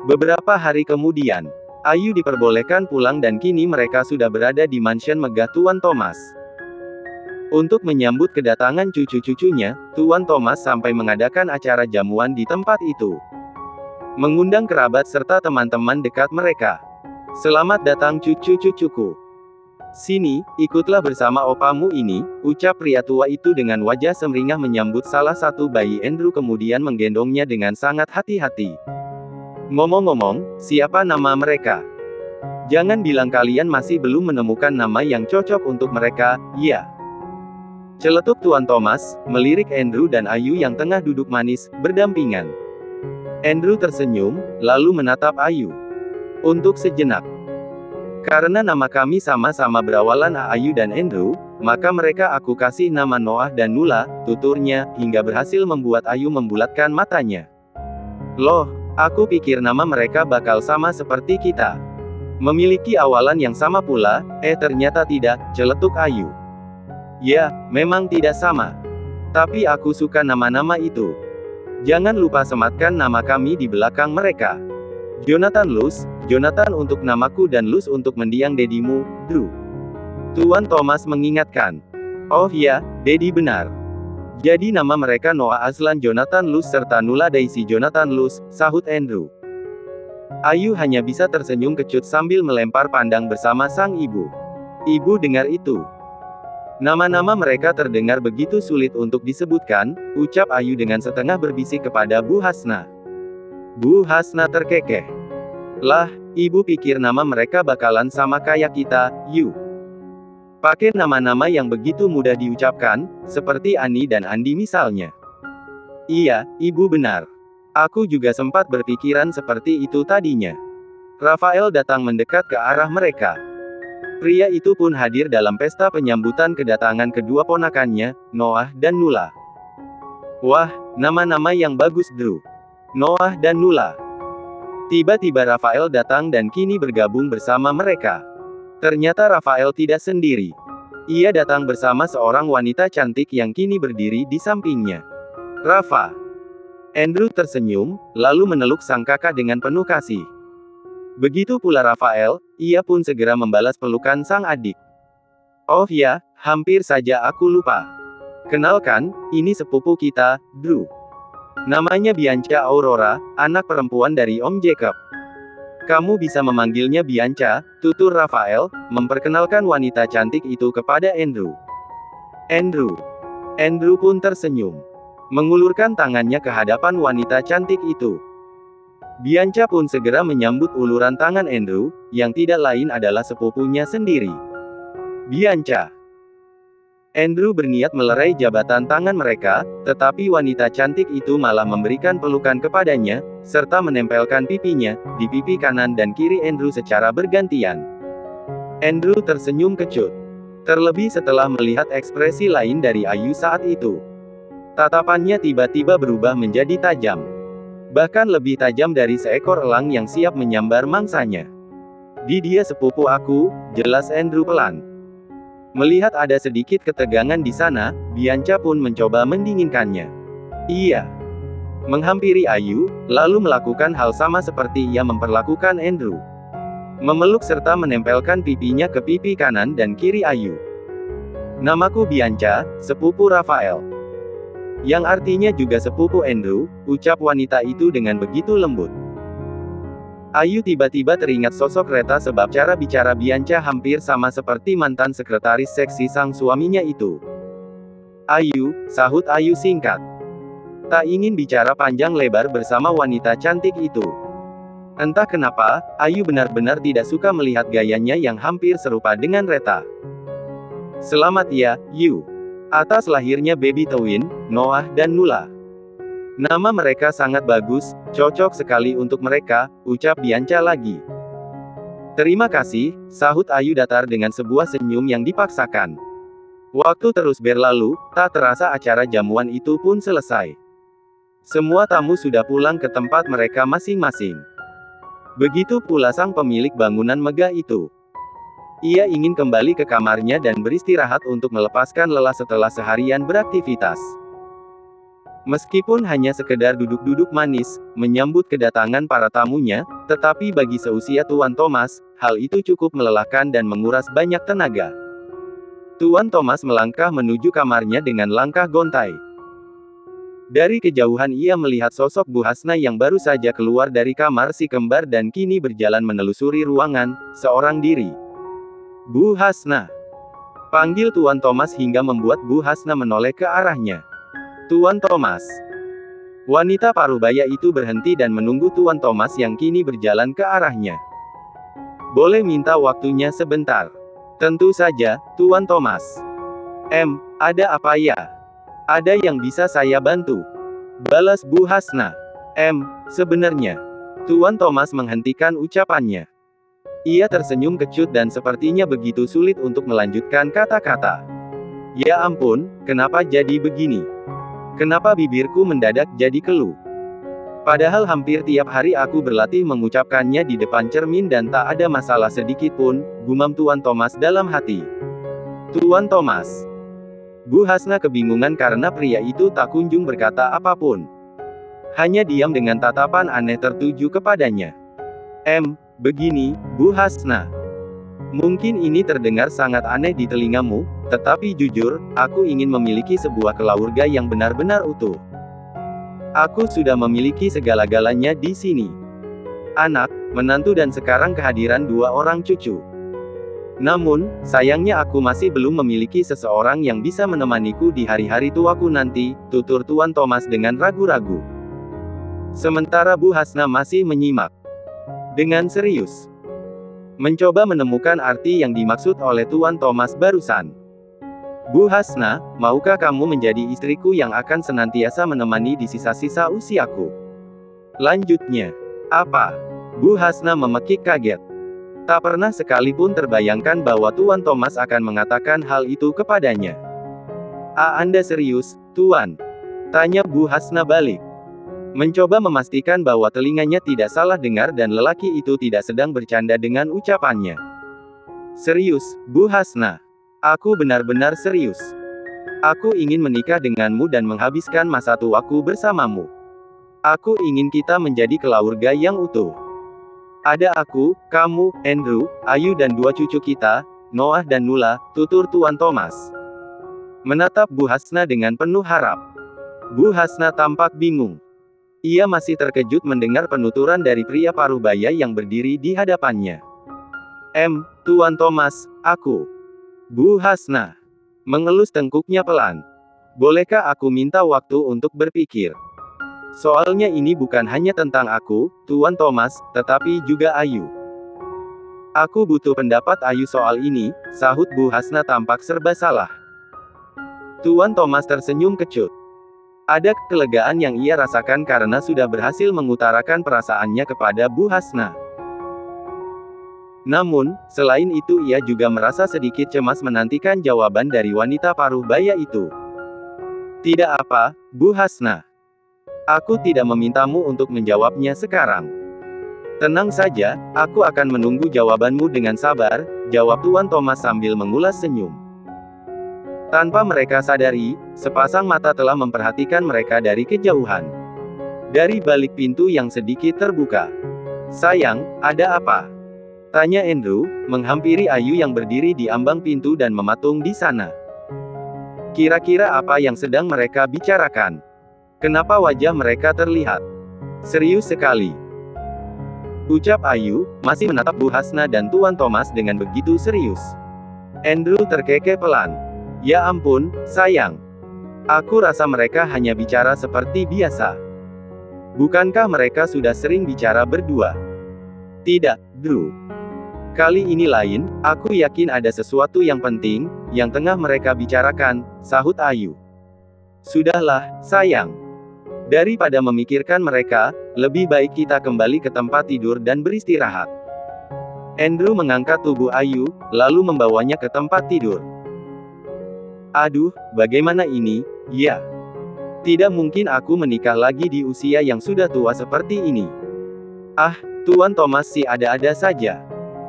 Beberapa hari kemudian, Ayu diperbolehkan pulang dan kini mereka sudah berada di mansion megah Tuan Thomas. Untuk menyambut kedatangan cucu-cucunya, Tuan Thomas sampai mengadakan acara jamuan di tempat itu. Mengundang kerabat serta teman-teman dekat mereka. "Selamat datang cucu-cucuku. Sini, ikutlah bersama opamu ini," ucap pria tua itu dengan wajah semeringah menyambut salah satu bayi Andrew kemudian menggendongnya dengan sangat hati-hati. "Ngomong-ngomong, siapa nama mereka? Jangan bilang kalian masih belum menemukan nama yang cocok untuk mereka, ya?" Celetuk Tuan Thomas, melirik Andrew dan Ayu yang tengah duduk manis, berdampingan. Andrew tersenyum, lalu menatap Ayu. "Untuk sejenak. Karena nama kami sama-sama berawalan A, Ayu dan Andrew, maka mereka aku kasih nama Noah dan Nula," tuturnya, hingga berhasil membuat Ayu membulatkan matanya. "Loh, aku pikir nama mereka bakal sama seperti kita. Memiliki awalan yang sama pula, ternyata tidak," celetuk Ayu. "Ya, memang tidak sama. Tapi aku suka nama-nama itu. Jangan lupa sematkan nama kami di belakang mereka. Jonathan Luz, Jonathan untuk namaku dan Luz untuk mendiang dedimu, Drew." Tuan Thomas mengingatkan. "Oh ya, Dedi benar. Jadi nama mereka Noah Aslan Jonathan Luz serta Nula Daisy Jonathan Luz," sahut Andrew. Ayu hanya bisa tersenyum kecut sambil melempar pandang bersama sang ibu. "Ibu dengar itu? Nama-nama mereka terdengar begitu sulit untuk disebutkan," ucap Ayu dengan setengah berbisik kepada Bu Hasna. Bu Hasna terkekeh. "Lah, ibu pikir nama mereka bakalan sama kayak kita, Yu. Pakai nama-nama yang begitu mudah diucapkan, seperti Ani dan Andi misalnya." "Iya, ibu benar. Aku juga sempat berpikiran seperti itu tadinya." Rafael datang mendekat ke arah mereka. Pria itu pun hadir dalam pesta penyambutan kedatangan kedua ponakannya, Noah dan Nula. "Wah, nama-nama yang bagus Drew. Noah dan Nula." Tiba-tiba Rafael datang dan kini bergabung bersama mereka. Ternyata Rafael tidak sendiri. Ia datang bersama seorang wanita cantik yang kini berdiri di sampingnya. "Rafa." Andrew tersenyum, lalu meneluk sang kakak dengan penuh kasih. Begitu pula Rafael, ia pun segera membalas pelukan sang adik. "Oh ya, hampir saja aku lupa. Kenalkan, ini sepupu kita, Drew. Namanya Bianca Aurora, anak perempuan dari Om Jacob. Kamu bisa memanggilnya Bianca," tutur Rafael, memperkenalkan wanita cantik itu kepada Andrew. Andrew pun tersenyum. Mengulurkan tangannya ke hadapan wanita cantik itu. Bianca pun segera menyambut uluran tangan Andrew, yang tidak lain adalah sepupunya sendiri. "Bianca." Andrew berniat melerai jabatan tangan mereka, tetapi wanita cantik itu malah memberikan pelukan kepadanya, serta menempelkan pipinya di pipi kanan dan kiri Andrew secara bergantian. Andrew tersenyum kecut. Terlebih setelah melihat ekspresi lain dari Ayu saat itu. Tatapannya tiba-tiba berubah menjadi tajam. Bahkan lebih tajam dari seekor elang yang siap menyambar mangsanya. Dia sepupu aku," jelas Andrew pelan. Melihat ada sedikit ketegangan di sana, Bianca pun mencoba mendinginkannya. Ia menghampiri Ayu, lalu melakukan hal sama seperti ia memperlakukan Andrew. Memeluk serta menempelkan pipinya ke pipi kanan dan kiri Ayu. "Namaku Bianca, sepupu Rafael. Yang artinya juga sepupu Andrew," ucap wanita itu dengan begitu lembut. Ayu tiba-tiba teringat sosok Reta sebab cara bicara Bianca hampir sama seperti mantan sekretaris seksi sang suaminya itu. "Ayu," sahut Ayu singkat. Tak ingin bicara panjang lebar bersama wanita cantik itu. Entah kenapa, Ayu benar-benar tidak suka melihat gayanya yang hampir serupa dengan Reta. "Selamat ya, Yu. Atas lahirnya baby twin, Noah dan Nula. Nama mereka sangat bagus, cocok sekali untuk mereka," ucap Bianca lagi. "Terima kasih," sahut Ayu datar dengan sebuah senyum yang dipaksakan. Waktu terus berlalu, tak terasa acara jamuan itu pun selesai. Semua tamu sudah pulang ke tempat mereka masing-masing. Begitu pula sang pemilik bangunan megah itu. Ia ingin kembali ke kamarnya dan beristirahat untuk melepaskan lelah setelah seharian beraktivitas. Meskipun hanya sekedar duduk-duduk manis, menyambut kedatangan para tamunya, tetapi bagi seusia Tuan Thomas, hal itu cukup melelahkan dan menguras banyak tenaga. Tuan Thomas melangkah menuju kamarnya dengan langkah gontai. Dari kejauhan ia melihat sosok Bu Hasna yang baru saja keluar dari kamar si kembar dan kini berjalan menelusuri ruangan, seorang diri. Bu Hasna. Panggil Tuan Thomas hingga membuat Bu Hasna menoleh ke arahnya. Tuan Thomas. Wanita parubaya itu berhenti dan menunggu Tuan Thomas yang kini berjalan ke arahnya. Boleh minta waktunya sebentar? Tentu saja, Tuan Thomas. Ada apa ya? Ada yang bisa saya bantu? Balas Bu Hasna. Sebenarnya. Tuan Thomas menghentikan ucapannya. Ia tersenyum kecut dan sepertinya begitu sulit untuk melanjutkan kata-kata. Ya ampun, kenapa jadi begini? Kenapa bibirku mendadak jadi keluh? Padahal hampir tiap hari aku berlatih mengucapkannya di depan cermin dan tak ada masalah sedikit pun, gumam Tuan Thomas dalam hati. Tuan Thomas. Bu Hasna kebingungan karena pria itu tak kunjung berkata apapun. Hanya diam dengan tatapan aneh tertuju kepadanya. Begini, Bu Hasna. Mungkin ini terdengar sangat aneh di telingamu, tetapi jujur, aku ingin memiliki sebuah keluarga yang benar-benar utuh. Aku sudah memiliki segala-galanya di sini. Anak, menantu dan sekarang kehadiran 2 orang cucu. Namun, sayangnya aku masih belum memiliki seseorang yang bisa menemaniku di hari-hari tuaku nanti, tutur Tuan Thomas dengan ragu-ragu. Sementara Bu Hasna masih menyimak. Dengan serius. Mencoba menemukan arti yang dimaksud oleh Tuan Thomas barusan. Bu Hasna, maukah kamu menjadi istriku yang akan senantiasa menemani di sisa-sisa usiaku? Lanjutnya. Apa? Bu Hasna memekik kaget. Tak pernah sekalipun terbayangkan bahwa Tuan Thomas akan mengatakan hal itu kepadanya. Anda serius, Tuan? Tanya Bu Hasna balik. Mencoba memastikan bahwa telinganya tidak salah dengar dan lelaki itu tidak sedang bercanda dengan ucapannya. Serius, Bu Hasna. Aku benar-benar serius. Aku ingin menikah denganmu dan menghabiskan masa tuaku bersamamu. Aku ingin kita menjadi keluarga yang utuh. Ada aku, kamu, Andrew, Ayu dan 2 cucu kita, Noah dan Nula, tutur Tuan Thomas. Menatap Bu Hasna dengan penuh harap. Bu Hasna tampak bingung. Ia masih terkejut mendengar penuturan dari pria parubaya yang berdiri di hadapannya. Tuan Thomas, aku. Bu Hasna mengelus tengkuknya pelan. Bolehkah aku minta waktu untuk berpikir? Soalnya ini bukan hanya tentang aku, Tuan Thomas, tetapi juga Ayu. Aku butuh pendapat Ayu soal ini, sahut Bu Hasna tampak serba salah. Tuan Thomas tersenyum kecut. Ada kelegaan yang ia rasakan karena sudah berhasil mengutarakan perasaannya kepada Bu Hasna. Namun, selain itu ia juga merasa sedikit cemas menantikan jawaban dari wanita parubaya itu. Tidak apa, Bu Hasna. Aku tidak memintamu untuk menjawabnya sekarang. Tenang saja, aku akan menunggu jawabanmu dengan sabar, jawab Tuan Thomas sambil mengulas senyum. Tanpa mereka sadari, sepasang mata telah memperhatikan mereka dari kejauhan. Dari balik pintu yang sedikit terbuka. Sayang, ada apa? Tanya Andrew, menghampiri Ayu yang berdiri di ambang pintu dan mematung di sana. Kira-kira apa yang sedang mereka bicarakan? Kenapa wajah mereka terlihat serius sekali? Ucap Ayu, masih menatap Bu Hasna dan Tuan Thomas dengan begitu serius. Andrew terkekeh pelan. Ya ampun, sayang. Aku rasa mereka hanya bicara seperti biasa. Bukankah mereka sudah sering bicara berdua? Tidak, Drew. Kali ini lain, aku yakin ada sesuatu yang penting, yang tengah mereka bicarakan, sahut Ayu. Sudahlah, sayang. Daripada memikirkan mereka, lebih baik kita kembali ke tempat tidur dan beristirahat. Andrew mengangkat tubuh Ayu, lalu membawanya ke tempat tidur. Aduh, bagaimana ini? Ya. Tidak mungkin aku menikah lagi di usia yang sudah tua seperti ini. Ah, Tuan Thomas sih ada-ada saja.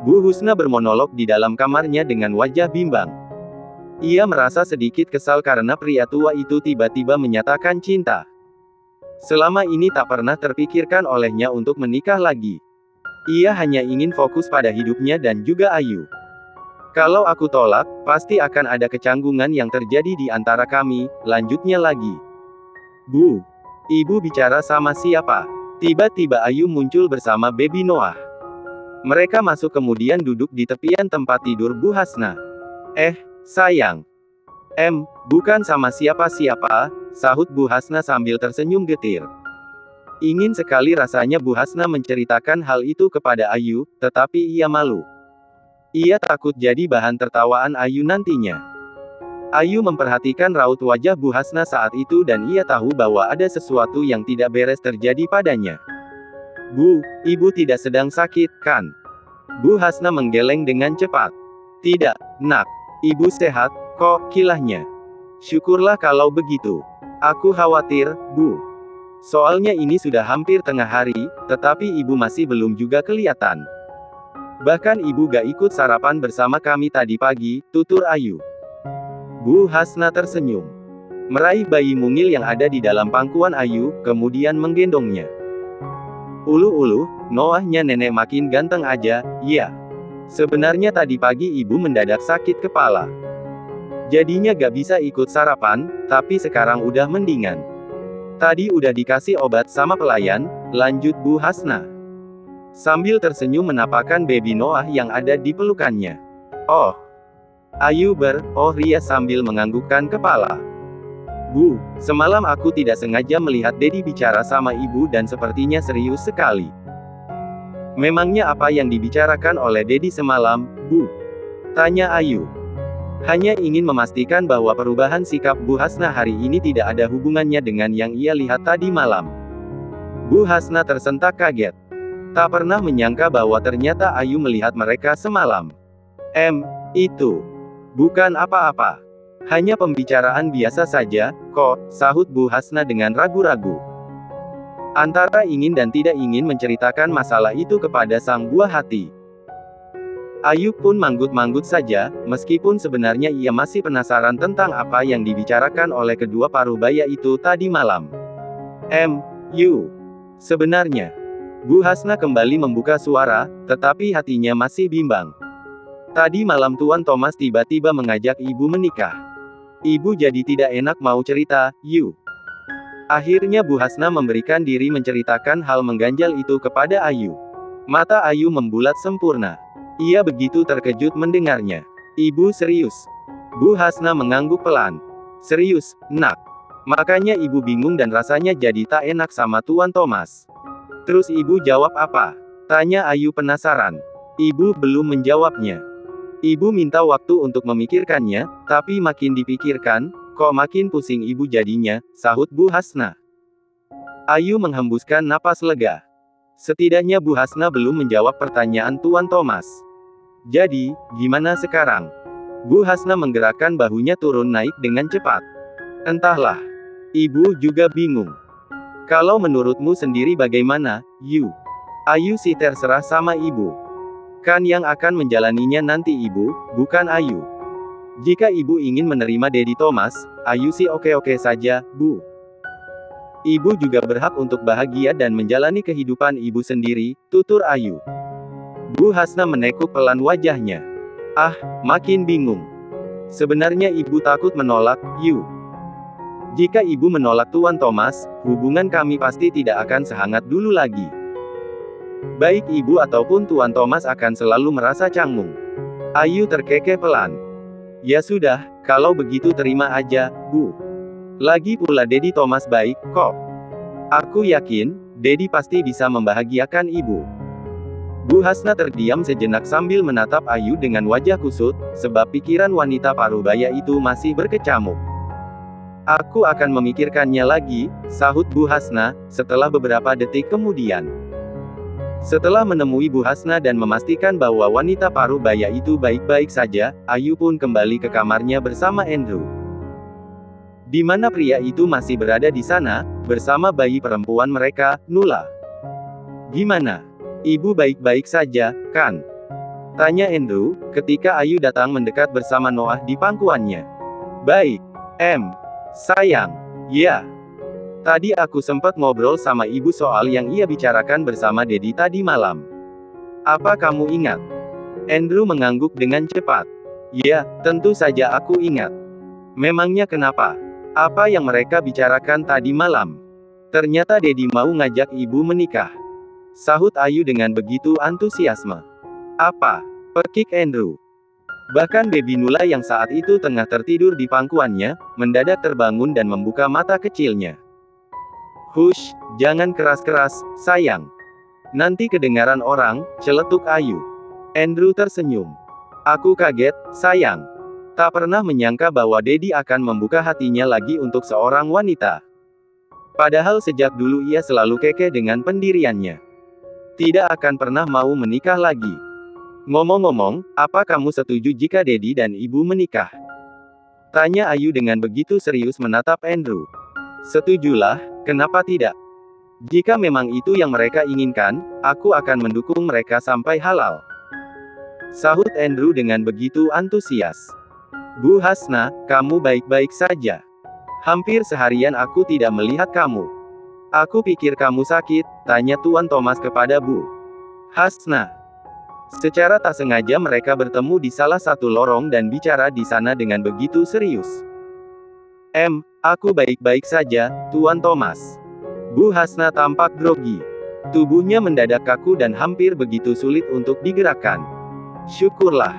Bu Hasna bermonolog di dalam kamarnya dengan wajah bimbang. Ia merasa sedikit kesal karena pria tua itu tiba-tiba menyatakan cinta. Selama ini tak pernah terpikirkan olehnya untuk menikah lagi. Ia hanya ingin fokus pada hidupnya dan juga Ayu. Kalau aku tolak, pasti akan ada kecanggungan yang terjadi di antara kami, lanjutnya lagi. Bu, ibu bicara sama siapa? Tiba-tiba Ayu muncul bersama baby Noah. Mereka masuk kemudian duduk di tepian tempat tidur Bu Hasna. Sayang. Bukan sama siapa-siapa, sahut Bu Hasna sambil tersenyum getir. Ingin sekali rasanya Bu Hasna menceritakan hal itu kepada Ayu, tetapi ia malu. Ia takut jadi bahan tertawaan Ayu nantinya. Ayu memperhatikan raut wajah Bu Hasna saat itu dan ia tahu bahwa ada sesuatu yang tidak beres terjadi padanya. Bu, ibu tidak sedang sakit, kan? Bu Hasna menggeleng dengan cepat. Tidak, nak. Ibu sehat, kok, kilahnya. Syukurlah kalau begitu. Aku khawatir, Bu. Soalnya ini sudah hampir tengah hari, tetapi ibu masih belum juga kelihatan. Bahkan ibu gak ikut sarapan bersama kami tadi pagi, tutur Ayu. Bu Hasna tersenyum. Meraih bayi mungil yang ada di dalam pangkuan Ayu, kemudian menggendongnya. Uluh-uluh, Noahnya nenek makin ganteng aja, ya. Sebenarnya tadi pagi ibu mendadak sakit kepala. Jadinya gak bisa ikut sarapan, tapi sekarang udah mendingan. Tadi udah dikasih obat sama pelayan, lanjut Bu Hasna. Sambil tersenyum menapakkan baby Noah yang ada di pelukannya. Oh. Ayu ria sambil menganggukkan kepala. Bu, semalam aku tidak sengaja melihat Dedi bicara sama ibu dan sepertinya serius sekali. Memangnya apa yang dibicarakan oleh Dedi semalam, Bu? Tanya Ayu. Hanya ingin memastikan bahwa perubahan sikap Bu Hasna hari ini tidak ada hubungannya dengan yang ia lihat tadi malam. Bu Hasna tersentak kaget. Tak pernah menyangka bahwa ternyata Ayu melihat mereka semalam. Itu bukan apa-apa. Hanya pembicaraan biasa saja, kok, sahut Bu Hasna dengan ragu-ragu. Antara ingin dan tidak ingin menceritakan masalah itu kepada sang buah hati. Ayu pun manggut-manggut saja, meskipun sebenarnya ia masih penasaran tentang apa yang dibicarakan oleh kedua parubaya itu tadi malam. Sebenarnya, Bu Hasna kembali membuka suara, tetapi hatinya masih bimbang. Tadi malam Tuan Thomas tiba-tiba mengajak ibu menikah. Ibu jadi tidak enak mau cerita, Akhirnya Bu Hasna memberikan diri menceritakan hal mengganjal itu kepada Ayu. Mata Ayu membulat sempurna. Ia begitu terkejut mendengarnya. Ibu serius? Bu Hasna mengangguk pelan. Serius, nak. Makanya ibu bingung dan rasanya jadi tak enak sama Tuan Thomas. Terus ibu jawab apa? Tanya Ayu penasaran. Ibu belum menjawabnya. Ibu minta waktu untuk memikirkannya, tapi makin dipikirkan, kok makin pusing ibu jadinya, sahut Bu Hasna. Ayu menghembuskan napas lega. Setidaknya Bu Hasna belum menjawab pertanyaan Tuan Thomas. Jadi, gimana sekarang? Bu Hasna menggerakkan bahunya turun naik dengan cepat. Entahlah. Ibu juga bingung. Kalau menurutmu sendiri bagaimana, Ayu sih terserah sama ibu. Kan yang akan menjalaninya nanti ibu, bukan Ayu. Jika ibu ingin menerima Dedi Thomas, Ayu sih oke-oke saja, Bu. Ibu juga berhak untuk bahagia dan menjalani kehidupan ibu sendiri, tutur Ayu. Bu Hasna menekuk pelan wajahnya. Makin bingung. Sebenarnya ibu takut menolak, Jika ibu menolak Tuan Thomas, hubungan kami pasti tidak akan sehangat dulu lagi. Baik ibu ataupun Tuan Thomas akan selalu merasa canggung. Ayu terkekeh pelan. Ya sudah, kalau begitu terima aja, Bu. Lagi pula Dedi Thomas baik, kok. Aku yakin, Dedi pasti bisa membahagiakan ibu. Bu Hasna terdiam sejenak sambil menatap Ayu dengan wajah kusut, sebab pikiran wanita parubaya itu masih berkecamuk. Aku akan memikirkannya lagi, sahut Bu Hasna, setelah beberapa detik kemudian. Setelah menemui Bu Hasna dan memastikan bahwa wanita parubaya itu baik-baik saja, Ayu pun kembali ke kamarnya bersama Andrew. Di mana pria itu masih berada di sana, bersama bayi perempuan mereka, Nula. Gimana? Ibu baik-baik saja, kan? Tanya Andrew, ketika Ayu datang mendekat bersama Noah di pangkuannya. Baik. Sayang. Ya. Tadi aku sempat ngobrol sama ibu soal yang ia bicarakan bersama Dedi tadi malam. Apa kamu ingat? Andrew mengangguk dengan cepat. Ya, tentu saja aku ingat. Memangnya kenapa? Apa yang mereka bicarakan tadi malam? Ternyata Dedi mau ngajak ibu menikah. Sahut Ayu dengan begitu antusiasme. Apa? Pekik Andrew. Bahkan Baby Nula yang saat itu tengah tertidur di pangkuannya, mendadak terbangun dan membuka mata kecilnya. Hush, jangan keras-keras, sayang. Nanti kedengaran orang, celetuk Ayu. Andrew tersenyum. Aku kaget, sayang. Tak pernah menyangka bahwa Dedi akan membuka hatinya lagi untuk seorang wanita. Padahal sejak dulu ia selalu kekeh dengan pendiriannya. Tidak akan pernah mau menikah lagi. Ngomong-ngomong, apa kamu setuju jika Dedi dan ibu menikah? Tanya Ayu dengan begitu serius menatap Andrew. Setujulah, kenapa tidak? Jika memang itu yang mereka inginkan, aku akan mendukung mereka sampai halal. Sahut Andrew dengan begitu antusias. Bu Hasna, kamu baik-baik saja. Hampir seharian aku tidak melihat kamu. Aku pikir kamu sakit, tanya Tuan Thomas kepada Bu Hasna. Secara tak sengaja mereka bertemu di salah satu lorong dan bicara di sana dengan begitu serius. Aku baik-baik saja, Tuan Thomas. Bu Hasna tampak grogi. Tubuhnya mendadak kaku dan hampir begitu sulit untuk digerakkan. Syukurlah.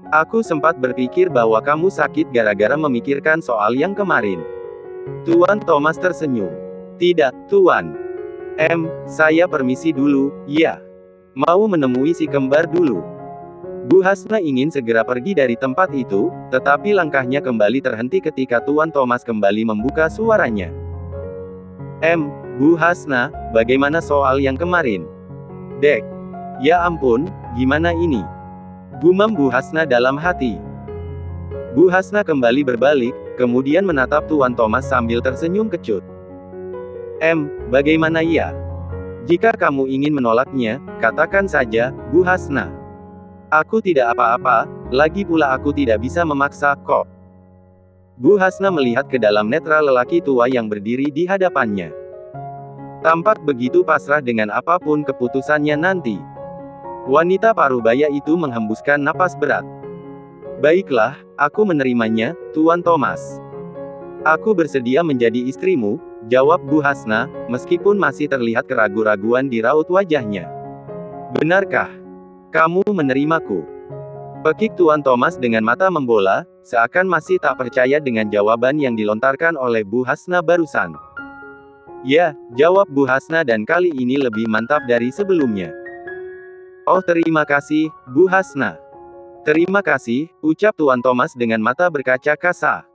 Aku sempat berpikir bahwa kamu sakit gara-gara memikirkan soal yang kemarin. Tuan Thomas tersenyum. Tidak, Tuan. Saya permisi dulu, ya. Mau menemui si kembar dulu. Bu Hasna ingin segera pergi dari tempat itu, tetapi langkahnya kembali terhenti ketika Tuan Thomas kembali membuka suaranya. Bu Hasna, bagaimana soal yang kemarin? Dek. Ya ampun, gimana ini? Gumam Bu Hasna dalam hati. Bu Hasna kembali berbalik, kemudian menatap Tuan Thomas sambil tersenyum kecut. Bagaimana ya? Jika kamu ingin menolaknya, katakan saja, Bu Hasna. Aku tidak apa-apa, lagi pula aku tidak bisa memaksa, kok. Bu Hasna melihat ke dalam netra lelaki tua yang berdiri di hadapannya. Tampak begitu pasrah dengan apapun keputusannya nanti. Wanita parubaya itu menghembuskan napas berat. Baiklah, aku menerimanya, Tuan Thomas. Aku bersedia menjadi istrimu, jawab Bu Hasna, meskipun masih terlihat keraguan-raguan di raut wajahnya. Benarkah? Kamu menerimaku? Pekik Tuan Thomas dengan mata membola, seakan masih tak percaya dengan jawaban yang dilontarkan oleh Bu Hasna barusan. Ya, jawab Bu Hasna dan kali ini lebih mantap dari sebelumnya. Oh terima kasih, Bu Hasna. Terima kasih, ucap Tuan Thomas dengan mata berkaca-kaca.